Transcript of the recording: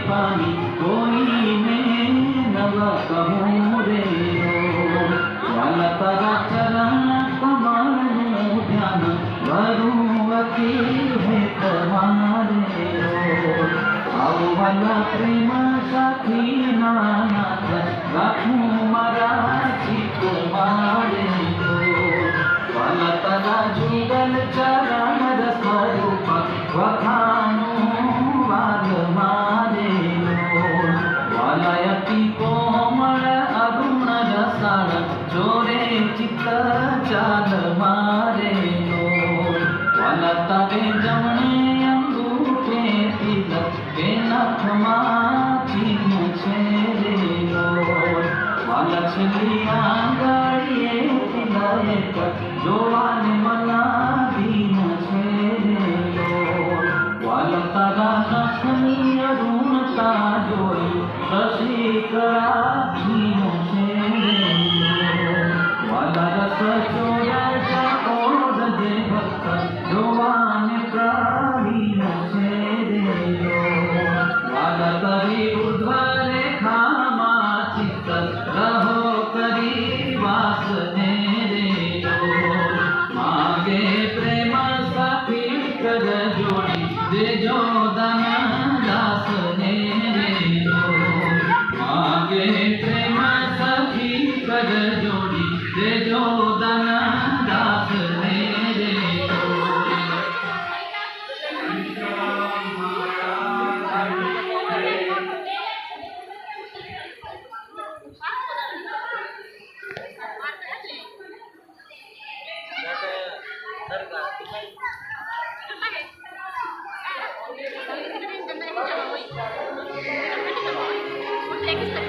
पानी कोई में नवा कहूँ रे वाला तारा चरण कमल ध्यान वरुवती है तुम्हारे आओ वाला प्रेम साथी नाथ राखूं मारा चित मारे वाला तारा जुगल चरण स्वरूप वखानु वाल मारे वालयति कोमल अरुण रसाळ जोरे चित्त चाल मारे वाला तारे जमणे अंगूठे तिलक के नखमा चिन्ह छे रे वाला छली आंगळीए तिलक जोवाने मना दीन छे रे वाला तारा नखनी अरुणता जोई रसिकड़ा जीनो छे वाला रस चोया चकोर दे भक्त जोवाने प्राणीन छे वाला तरी ऊर्ध्व रेखामा चित्त रहो करी वास ने मागे प्रेम साथी कर जोड़ी देजो दान दास ने मागे प्रेम साथी कर जोड़ी देजो दान दास ने Next